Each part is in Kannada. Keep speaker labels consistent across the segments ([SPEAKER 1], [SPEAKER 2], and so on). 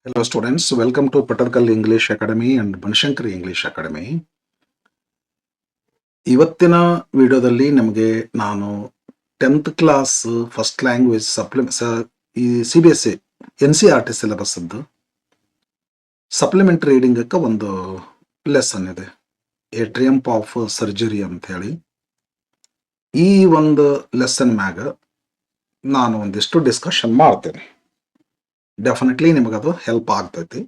[SPEAKER 1] Hello students, welcome to Patarkal English Academy and Banshankari English Academy. ಇವತ್ತಿನ ವಿಡಿಯೋದಲ್ಲಿ ನಿಮಗೆ ನಾನು 10th ಕ್ಲಾಸ್ ಫಸ್ಟ್ ಲ್ಯಾಂಗ್ವೇಜ್ ಈ CBSE NCERT ಸಿಲೆಬಸ್ ಸಪ್ಲಿಮೆಂಟ್ ರೀಡಿಂಗಕ್ಕೆ ಒಂದು ಲೆಸನ್ ಇದೆ, ಎ ಟ್ರಿಯಂಪ್ ಆಫ್ ಸರ್ಜರಿ ಅಂತ ಹೇಳಿ. ಈ ಒಂದು ಲೆಸನ್ ಮ್ಯಾಗ ನಾನು ಒಂದಿಷ್ಟು ಡಿಸ್ಕಷನ್ ಮಾಡ್ತೇನೆ. ಡೆಫಿನೆಟ್ಲಿ ನಿಮಗದು ಹೆಲ್ಪ್ ಆಗ್ತೈತಿ.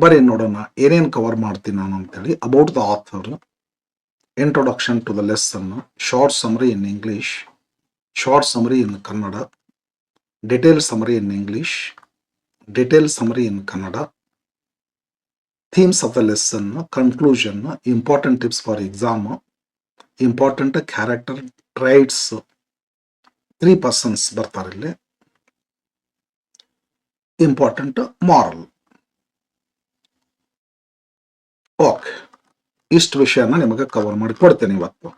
[SPEAKER 1] ಬರೀ ನೋಡೋಣ ಏನೇನು ಕವರ್ ಮಾಡ್ತೀನಿ ನಾನು ಅಂತೇಳಿ. About the author, introduction to the lesson, short summary in English, short summary in Kannada, detail summary in English, detail summary in Kannada, themes of the lesson, conclusion, important tips for exam, important character traits, 3 persons ಬರ್ತಾರೆ ಇಲ್ಲಿ, ಇಂಪಾರ್ಟೆಂಟ್ ಮಾರಲ್. ಓಕೆ, ಇಷ್ಟು ವಿಷಯನ ನಿಮಗೆ ಕವರ್ ಮಾಡಿ ಕೊಡ್ತೇನೆ ಇವತ್ತು.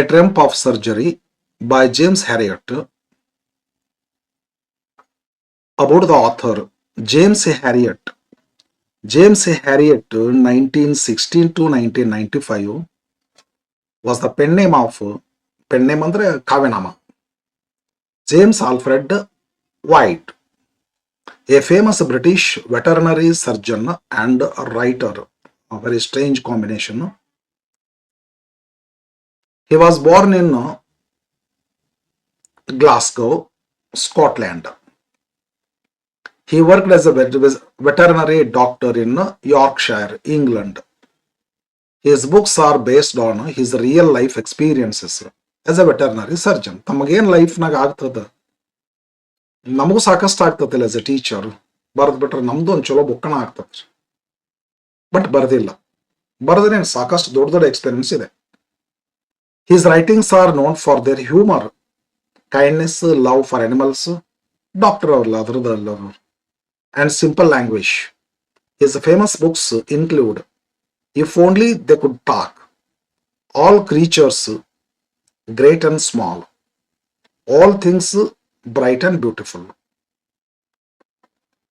[SPEAKER 1] A Trump of surgery by James Harriet. About the author James Harriet. James Harriot 1916 to 1995 was the pen name ಅಂದ್ರೆ ಕಾವ್ಯನಾಮ, James Alfred White, a famous British veterinary surgeon and writer. A very strange combination. He was born in Glasgow, Scotland. He worked as a veterinary doctor in Yorkshire, England. His books are based on his real life experiences as a veterinary surgeon. ತಮಗೇನು ಲೈಫ್ನಾಗ ಆಗ್ತದ, ನಮಗೂ ಸಾಕಷ್ಟು ಆಗ್ತದಿಲ್ಲ ಆಸ್ ಎ ಟೀಚರ್. ಬರೆದ್ಬಿಟ್ರೆ ನಮ್ದು ಒಂದು ಚಲೋ ಬುಕ್ಕಣ ಆಗ್ತದೆ, ಬಟ್ ಬರೆದಿಲ್ಲ. ಬರೆದ್ರೆ ಸಾಕಷ್ಟು ದೊಡ್ಡ ದೊಡ್ಡ ಎಕ್ಸ್ಪೀರಿಯನ್ಸ್ ಇದೆ. His writings are known for their humor, kindness, love for animals, doctor ಅವ್ರಲ್ಲ ಅದರದಲ್ಲ, and simple language. His famous books include If Only They Could Talk, All Creatures, Great and Small, All Things Bright and Beautiful.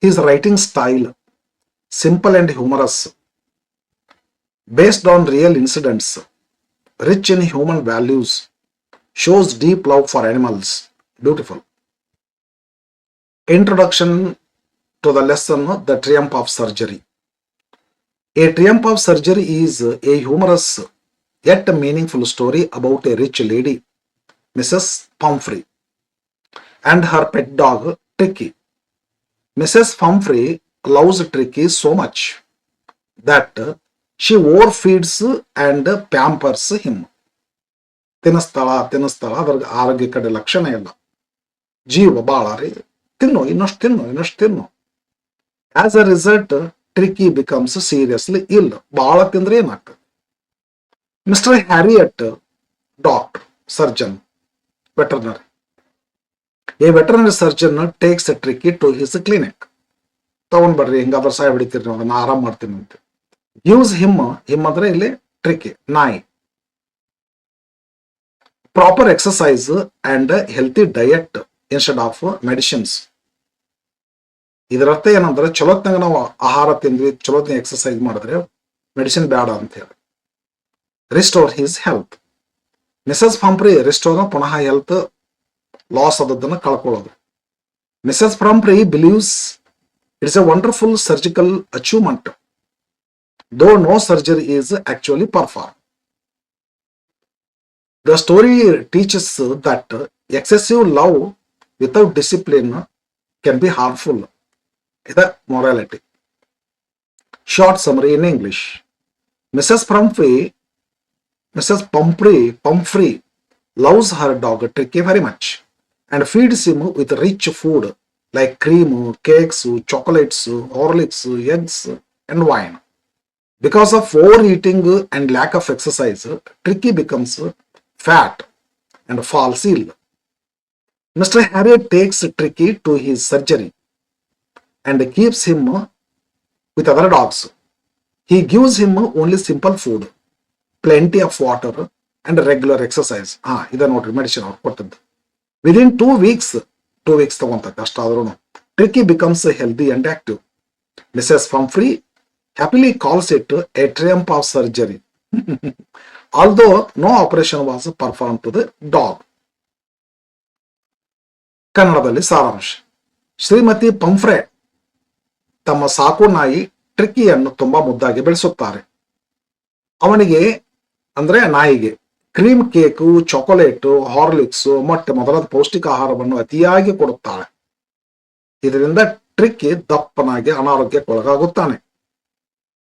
[SPEAKER 1] His writing style, simple and humorous, based on real incidents, rich in human values, shows deep love for animals. Beautiful. Introduction to the lesson, The Triumph of Surgery. A Triumph of Surgery is a humorous yet meaningful story about a rich lady, Mrs. Pumphrey, and her pet dog, Tricky. Mrs. Pumphrey loves Tricky so much that she overfeeds and pampers him. ತಿನ್ನಿಸ್ತಾಳ ಅದ್ರಿಗೆ ಆರೋಗ್ಯ ಕಡೆ ಲಕ್ಷಣ ಇಲ್ಲ. ಜೀವ ಬಾಳ ರೀ, ತಿನ್ನು, ಇನ್ನಷ್ಟು ತಿನ್ನು. As a result, Tricky becomes seriously ill. ಬಹಳ ತಿಂದ್ರೆ ಏನಾಗ್ತದೆ? Mr. Harriot, doctor, surgeon, veterinary. A veterinary surgeon takes Tricky to his clinic. ತಗೊಂಡ್ ಬರ್ರಿ, ಹಿಂಗಾದ್ರೆ ಸಾಯ ಹೊಡಿತೀರಿ, ನಾನು ಆರಾಮ್ ಮಾಡ್ತೀನಿ ಅಂತ. Gives him ಅಂದ್ರೆ ಇಲ್ಲಿ Tricky, ನಾಯಿ, proper exercise and healthy diet instead of medicines. ಇದರರ್ಥ ಏನಂದ್ರೆ, ಚಲೋತ್ನಾಗ ನಾವು ಆಹಾರ ತಿಂದ್ವಿ, ಚಲೋತ್ನಾಗ ಎಕ್ಸರ್ಸೈಸ್ ಮಾಡಿದ್ರೆ ಮೆಡಿಸಿನ್ ಬೇಡ ಅಂತ ಹೇಳಿ. Restore his health. Mrs Pumphrey restore ಪುನಃ ಹೆಲ್ತ್ ಲಾಸ್ ಆದದ್ದನ್ನು ಕಳ್ಕೊಳ್ಳೋದು. Mrs Pumphrey believes it's a wonderful surgical achievement, though no surgery is actually perform. The story teaches that excessive love without discipline can be harmful. The morality. Short summary in English. Mrs. Pumphrey loves her dog Tricky very much and feeds him with rich food like cream, cakes, chocolates, Horlicks, eggs and wine. Because of overeating and lack of exercise, Tricky becomes fat and falls ill. Mr. Harriot takes Tricky to his surgery and keeps him with other dogs. He gives him only simple food, plenty of water, and regular exercise. ಇದ ನೋಡ್ರಿ ಮೆಡಿಸಿನ್ ಅವ್ರು ಕೊಟ್ಟದ್ದು. ವಿದಿನ್ 2 weeks ತಗೊಂತೈತೆ ಅಷ್ಟಾದ್ರೂ Tricki becomes healthy and active. Mrs Pumphrey happily calls it a triumph of surgery. Although no operation was performed to the dog. ಕನ್ನಡದಲ್ಲಿ ಸಾರಾಂಶ. ಶ್ರೀಮತಿ ಪಂಫ್ರೆ ತಮ್ಮ ಸಾಕು ನಾಯಿ ಟ್ರಿಕ್ಕಿಯನ್ನು ತುಂಬಾ ಮುದ್ದಾಗಿ ಬೆಳೆಸುತ್ತಾರೆ. ಅವನಿಗೆ ಅಂದ್ರೆ ನಾಯಿಗೆ ಕ್ರೀಮ್ ಕೇಕು, ಚಾಕೊಲೇಟು, ಹಾರ್ಲಿಕ್ಸ್, ಮೊಟ್ಟೆ ಮೊದಲಾದ ಪೌಷ್ಟಿಕ ಆಹಾರವನ್ನು ಅತಿಯಾಗಿ ಕೊಡುತ್ತಾಳೆ. ಇದರಿಂದ ಟ್ರಿಕ್ಕಿ ದಪ್ಪನಾಗಿ ಅನಾರೋಗ್ಯಕ್ಕೊಳಗಾಗುತ್ತಾನೆ.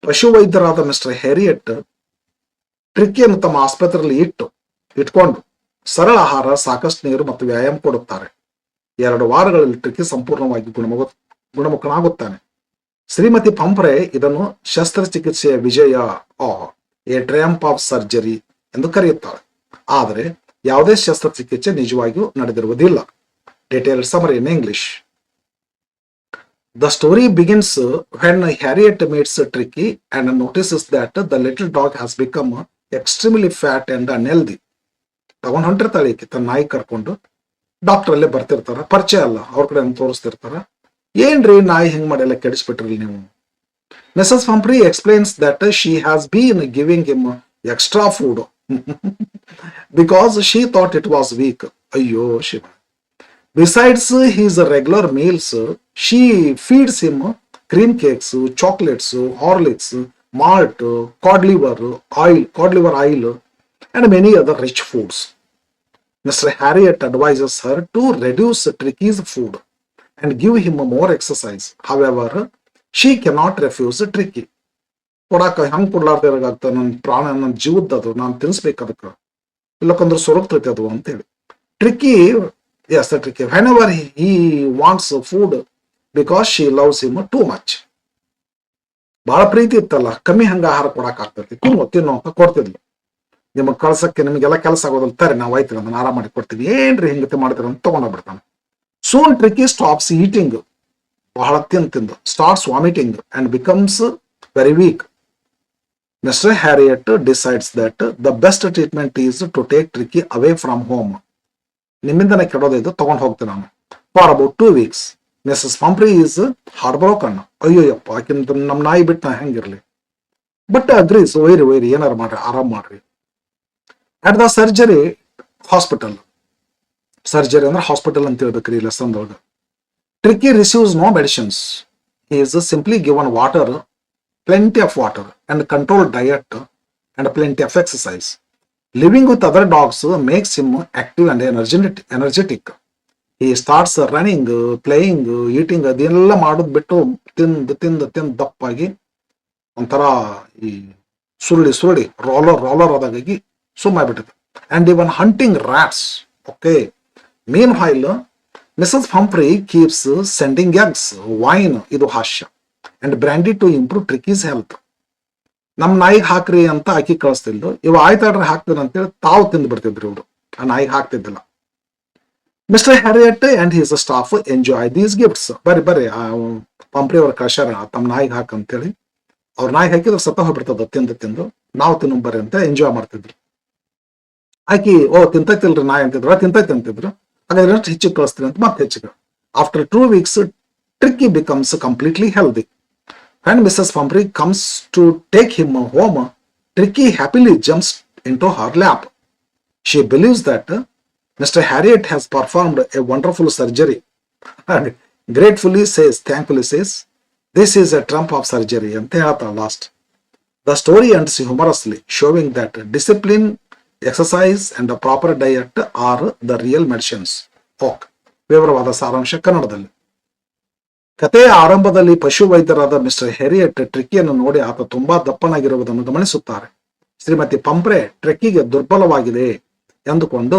[SPEAKER 1] ಪಶುವೈದ್ಯರಾದ ಮಿಸ್ಟರ್ ಹೆರಿಯಟ್ ಟ್ರಿಕ್ಕಿಯನ್ನು ತಮ್ಮ ಆಸ್ಪತ್ರೆಯಲ್ಲಿ ಇಟ್ಕೊಂಡು ಸರಳ ಆಹಾರ, ಸಾಕಷ್ಟು ನೀರು ಮತ್ತು ವ್ಯಾಯಾಮ ಕೊಡುತ್ತಾರೆ. 2 ವಾರಗಳಲ್ಲಿ ಟ್ರಿಕ್ಕಿ ಸಂಪೂರ್ಣವಾಗಿ ಗುಣಮುಖನಾಗುತ್ತಾನೆ. ಶ್ರೀಮತಿ ಪಂಫ್ರೆ ಇದನ್ನು ಶಸ್ತ್ರಚಿಕಿತ್ಸೆಯ ವಿಜಯ, ಎ ಟ್ರಯಂಪ್ ಆಫ್ ಸರ್ಜರಿ ಎಂದು ಕರೆಯುತ್ತಾಳೆ. ಆದರೆ ಯಾವುದೇ ಶಸ್ತ್ರಚಿಕಿತ್ಸೆ ನಿಜವಾಗಿಯೂ ನಡೆದಿರುವುದಿಲ್ಲ. Detailed summary in English. The story begins when Harriet meets Tricky and notices that the little dog has become extremely fat and unhealthy. ತಗೊಂಡು ಹೊಂಟಿರ್ತಾಳೆ ಈಕೆ ತನ್ನ ನಾಯಿ ಕರ್ಕೊಂಡು. ಡಾಕ್ಟರ್ ಅಲ್ಲೇ ಬರ್ತಿರ್ತಾರ, ಪರಿಚಯ ಅಲ್ಲ, ಅವ್ರ ಕಡೆ ತೋರಿಸ್ತಿರ್ತಾರ. ಏನ್ರಿ ನಾಯಿ ಹೆಂಗ್ ಮಾಡಿಲ್ಲ ಕೆಡಿಸ್ಬಿಟ್ರಿ ನೀವು. Mrs Pumphrey explains that she has been giving him extra food because she thought it was weak. ಅಯ್ಯೋ Shiva. Besides his regular meals, she feeds him cream cakes, chocolates, horlicks, malt, cod liver oil, and many other rich foods. Mr. Harriet advises her to reduce Tricky's food and give him more exercise. However, she cannot refuse Tricky. ಕೊಡಾಕ ಹಂಗೆ ಕೊಡ್ಲಾರ್ದಾಗ್ತದೆ, ನನ್ನ ಪ್ರಾಣ, ನನ್ನ ಜೀವದ್ದು, ನಾನು ತಿನ್ಸ್ಬೇಕು ಅದಕ್ಕೆ, ಇಲ್ಲಕ್ಕಂದ್ರೆ ಸೊರಗ್ತೈತೆ ಅದು ಅಂತೇಳಿ. Tricky Yes, the tricky. Whenever he wants food because she loves him too much. ಬಹಳ ಪ್ರೀತಿ ಇತ್ತಲ್ಲ, ಕಮ್ಮಿ ಹಂಗ ಆಹಾರ ಕೊಡಕ್ ಆಗ್ತೈತಿ. ತಿನ್ನೋ ಅಂತ ಕೊಡ್ತಿದ್ಲು. ನಿಮಗ್ ಕಳ್ಸಕ್ಕೆ ನಿಮಗೆಲ್ಲ ಕೆಲಸ ಆಗೋದಿಲ್ಲ, ತಾರೆ ನಾವು ಆಯ್ತು ಅದನ್ನ ಆರಾಮ ಮಾಡಿ ಕೊಡ್ತೀವಿ, ಏನ್ರಿ ಹಿಂಗತೆ ಮಾಡ್ತೀರ ಅಂತ ತಗೊಂಡೋಗ್ಬಿಡ್ತಾನೆ. ಸೂನ್ ಟ್ರಿಕ್ಕಿ ಸ್ಟಾಪ್ಸ್ ಈಟಿಂಗ್, ಬಹಳ ತಿಂದು starts vomiting and becomes very weak. Mr Herriot decides that the best treatment is to take Tricki away from home. ನಿಮ್ಮಿಂದನೇ ಕೆಡೋದಿದ್ದು, ತಗೊಂಡು ಹೋಗ್ತೇನೆ ನಾನು. For about 2 weeks Mrs Pumphrey is heart broken. ಅಯ್ಯೋಯಪ್ಪ, ಆಕಿಂತ ನಮ್ಮ ನಾಯಿ ಬಿಟ್ಟು ನಾ ಹೆಂಗಿರ್ಲಿ. ಬಟ್ ಅಗ್ರೀಸ್, ಒಯ್ರಿ ಏನಾರು ಮಾಡ್ರಿ, ಆರಾಮ್ ಮಾಡ್ರಿ. ಅಟ್ ದ ಸರ್ಜರಿ ಹಾಸ್ಪಿಟಲ್ ಅಂದ್ರೆ ಹಾಸ್ಪಿಟಲ್ ಅಂತ ಹೇಳ್ಬೇಕ್ರಿ ಈ ಲೆಸನ್ದೊಳಗೆ. Tricki receives no medicines. He is simply given water, plenty of water, and controlled diet, and plenty of exercise. Living with other dogs makes him active and energetic. He starts running, playing, eating. ಅದೆಲ್ಲ ಮಾಡೋದು ಬಿಟ್ಟು ತಿಂದು ದಪ್ಪಾಗಿ ಒಂಥರ ಈ ಸುರುಳಿ ರೋಲರ್ ಆದಾಗಿ ಸುಮ್ಮಾಗ್ಬಿಟ್ಟಿದೆ. And even hunting rats. Okay. Meanwhile Mrs Pumphrey keeps sending eggs, wine, ಇದು ಹಾಸ್ಯ, and brandy to improve Tricki's health. ನಮ್ ನಾಯಿಗೆ ಹಾಕ್ರಿ ಅಂತ ಆಕಿ ಕಳಿಸ್ತಿಲ್ದು, ಇವ ಆಯ್ತಾಡ್ರೆ ಹಾಕ್ತೀನಿ ಅಂತೇಳಿ ತಾವು ತಿಂದು ಬಿಡ್ತಿದ್ರು ಇವ್ರು, ಆ ನಾಯಿಗೆ ಹಾಕ್ತಿದ್ದಿಲ್ಲ. Mr Herriot and his staff enjoy these gifts. ಬರ್ರಿ ಪಂಪ್ರಿ ಅವ್ರ ಕಳ್ಸ್ಯಾರ ತಮ್ಮ ನಾಯಿಗೆ ಹಾಕಂತೇಳಿ. ಅವ್ರ ನಾಯಿಗೆ ಹಾಕಿದ್ರೆ ಸತ್ತ ಹೋಗ್ಬಿಡ್ತದ ತಿಂದು, ನಾವು ತಿನ್ನು ಬರ್ರಿ ಅಂತ ಎಂಜಾಯ್ ಮಾಡ್ತಿದ್ರು. ಆಕಿ ತಿಂತೈತಿಲ್ರಿ ನಾಯಿ ಅಂತಿದ್ರು, ತಿಂತೈತಿ ಅಂತಿದ್ರು. ಹಾಗಾದ್ರೆ ಎಷ್ಟು ಹೆಚ್ಚಿಗೆ ಕಳಿಸ್ತೀನಿ ಅಂತ ಮತ್ತೆ ಹೆಚ್ಚಿಗೆ. After 2 weeks tricky becomes completely healthy. When Mrs. Pumphrey comes to take him home, Tricky happily jumps into her lap. She believes that Mr. Harriet has performed a wonderful surgery and thankfully says, this is a trump of surgery. And last. The story ends humorously, showing that discipline, exercise, and a proper diet are the real medicines. ವಿವರವಾದ ಸಾರಾಂಶ ಕನ್ನಡದಲ್ಲಿ. ಕಥೆಯ ಆರಂಭದಲ್ಲಿ ಪಶುವೈದ್ಯರಾದ ಮಿಸ್ಟರ್ ಹೆರಿಯಟ್ ಟ್ರಿಕ್ಕಿಯನ್ನು ನೋಡಿ ಆತ ತುಂಬಾ ದಪ್ಪನಾಗಿರುವುದನ್ನು ಗಮನಿಸುತ್ತಾರೆ. ಶ್ರೀಮತಿ ಪಂಫ್ರೆ ಟ್ರಿಕ್ಕಿಗೆ ದುರ್ಬಲವಾಗಿದೆ ಎಂದುಕೊಂಡು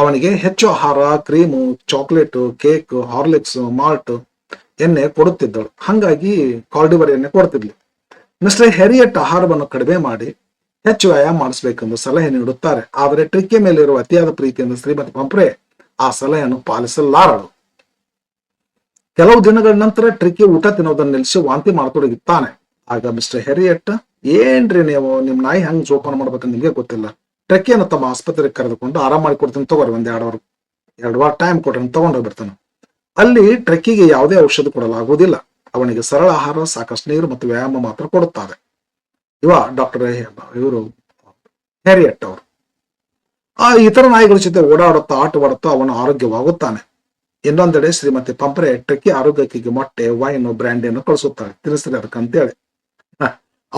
[SPEAKER 1] ಅವನಿಗೆ ಹೆಚ್ಚು ಆಹಾರ, cream, chocolate, cake, Horlicks, malt, ಎಣ್ಣೆ ಕೊಡುತ್ತಿದ್ದಳು. ಹಾಗಾಗಿ ಕಾರ್ಡಿವರ್ ಎಣ್ಣೆ ಕೊಡ್ತಿದ್ಲು. ಮಿಸ್ಟರ್ ಹೆರಿಯಟ್ ಆಹಾರವನ್ನು ಕಡಿಮೆ ಮಾಡಿ ಹೆಚ್ಚು ವ್ಯಾಯಾಮ ಮಾಡಿಸಬೇಕೆಂದು ಸಲಹೆ ನೀಡುತ್ತಾರೆ. ಆದರೆ ಟ್ರಿಕ್ಕಿ ಮೇಲಿರುವ ಅತಿಯಾದ ಪ್ರೀತಿಯಿಂದ ಶ್ರೀಮತಿ ಪಂಫ್ರೆ ಆ ಸಲಹೆಯನ್ನು ಪಾಲಿಸಲಾರಳು. ಕೆಲವು ದಿನಗಳ ನಂತರ ಟ್ರಿಕ್ಕಿ ಊಟ ತಿನ್ನೋದನ್ನ ನಿಲ್ಲಿಸಿ ವಾಂತಿ ಮಾಡತೊಡಗಿತ್ತಾನೆ. ಆಗ ಮಿಸ್ಟರ್ ಹೆರಿಯಟ್, ಏನ್ರಿ ನೀವು, ನಿಮ್ ನಾಯಿ ಹಂಗ್ ಜೋಪಾನ ಮಾಡ್ಬೇಕಂತ ನಿಮ್ಗೆ ಗೊತ್ತಿಲ್ಲ, ಟ್ರಕ್ಕಿಯನ್ನು ತಮ್ಮ ಆಸ್ಪತ್ರೆಗೆ ಕರೆದುಕೊಂಡು ಆರಾಮ ಮಾಡಿಕೊಡ್ತೀನಿ ತಗೋರಿ, ಒಂದ್ 2 ವಾರ ಟೈಮ್ ಕೊಡ್ರಿ ತಗೊಂಡೋಗ್ಬಿಡ್ತಾನೆ. ಅಲ್ಲಿ ಟ್ರಕ್ಕಿಗೆ ಯಾವುದೇ ಔಷಧ ಕೊಡಲಾಗುವುದಿಲ್ಲ. ಅವನಿಗೆ ಸರಳ ಆಹಾರ, ಸಾಕಷ್ಟು ನೀರು ಮತ್ತು ವ್ಯಾಯಾಮ ಮಾತ್ರ ಕೊಡುತ್ತಾರೆ. ಇವರು ಹ್ಯಾರಿಯಟ್ ಅವರು ಆ ಇತರ ನಾಯಿಗಳ ಜೊತೆ ಓಡಾಡುತ್ತಾ ಆಟವಾಡುತ್ತಾ ಅವನು ಆರೋಗ್ಯವಾಗುತ್ತಾನೆ. ಇನ್ನೊಂದೆಡೆ ಶ್ರೀಮತಿ ಪಂಪ್ರೆ ಟ್ರಕ್ಕಿ ಆರೋಗ್ಯಕ್ಕೆ ಮೊಟ್ಟೆ, ವೈನ್, ಬ್ರ್ಯಾಂಡಿಯನ್ನು ಕಳಿಸುತ್ತಾಳೆ. ತಿಳಿಸ್ರಿ ಅದಕ್ಕಂತೇಳಿ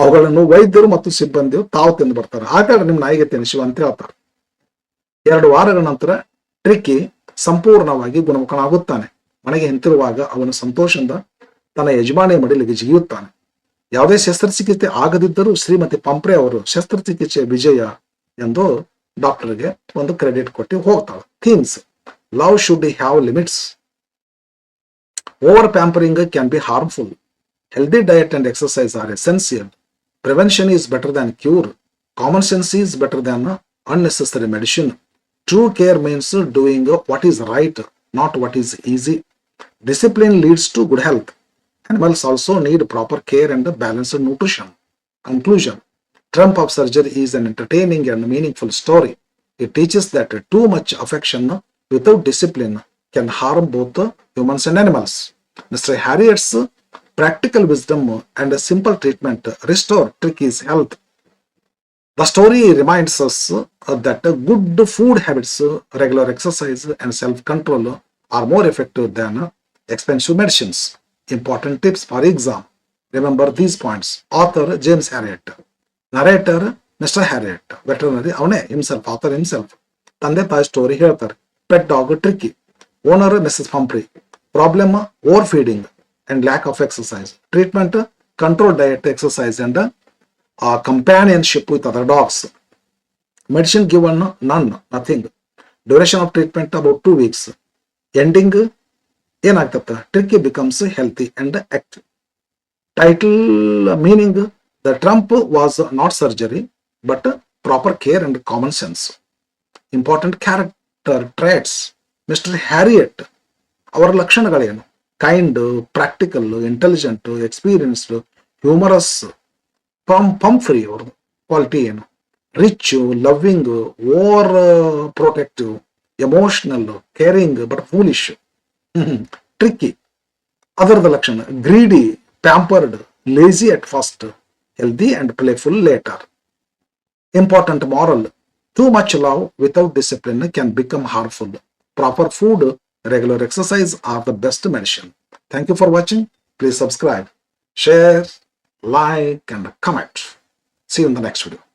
[SPEAKER 1] ಅವುಗಳನ್ನು ವೈದ್ಯರು ಮತ್ತು ಸಿಬ್ಬಂದಿಯು ತಾವು ತಿಂದು ಬರ್ತಾರೆ. ಹಾಗಾದ್ರೆ ನಿಮ್ ನಾಯಿಗೆ ತಿನ್ನಿಸುವ ಅಂತ ಹೇಳ್ತಾರೆ. 2 ವಾರಗಳ ನಂತರ ಟ್ರಿಕ್ಕಿ ಸಂಪೂರ್ಣವಾಗಿ ಗುಣಮುಖನಾಗುತ್ತಾನೆ. ಮನೆಗೆ ಹಿಂತಿರುವಾಗ ಅವನು ಸಂತೋಷದಿಂದ ತನ್ನ ಯಜಮಾನಿಯ ಮಡಿಲಿಗೆ ಜಿಗಿಯುತ್ತಾನೆ. ಯಾವುದೇ ಶಸ್ತ್ರಚಿಕಿತ್ಸೆ ಆಗದಿದ್ದರೂ ಶ್ರೀಮತಿ ಪಂಪ್ರೆ ಅವರು ಶಸ್ತ್ರಚಿಕಿತ್ಸೆ ವಿಜಯ ಎಂದು ಡಾಕ್ಟರ್ಗೆ ಒಂದು ಕ್ರೆಡಿಟ್ ಕೊಟ್ಟು ಹೋಗ್ತಾಳೆ. Themes: love should have limits, over pampering can be harmful, healthy diet and exercise are essential, prevention is better than cure, common sense is better than unnecessary medicine, true care means doing what is right, not what is easy, discipline leads to good health, animals also need proper care and balanced nutrition. Conclusion: Triumph of Surgery is an entertaining and meaningful story. It teaches that too much affection without discipline can harm both humans and animals. Mr. Harriet's practical wisdom and a simple treatment restore Tricky's health. The story reminds us that good food habits, regular exercise, and self-control are more effective than expensive medicines. Important tips for exam. Remember these points. Author James Harriet. Narrator Mr. Harriet. Veterinary ಅವನೇ himself, author himself. ತಂದೆ ತಾಯಿ ಸ್ಟೋರಿ ಹೇಳ್ತಾರೆ. Pet dog Tricky. Owner Mrs. Pumphrey. Problem: overfeeding and lack of exercise. Treatment: controlled diet, exercise, and companionship with other dogs. Medicine given: none, nothing. Duration of treatment about 2 weeks. Ending: ಏನಾಗ್ತತ್ತ? Tricky becomes healthy and active. Title meaning: The Trump was not surgery but proper care and common sense. Important character traits: Mr. Harriet. ಅವರ ಲಕ್ಷಣಗಳೇನು? Kind, practical, intelligent, experienced, humorous. Pumphrey ಅವ್ರದ್ದು ಕ್ವಾಲಿಟಿ ಏನು? Rich, loving, over protective, emotional, caring but foolish. Tricki ಅದರದ ಲಕ್ಷಣ: greedy, pampered, lazy at first, healthy and playful later. Important moral: too much love without discipline can become harmful. Proper food, regular exercise are the best medicine. Thank you for watching. Please subscribe, share, like, and comment. See you in the next video.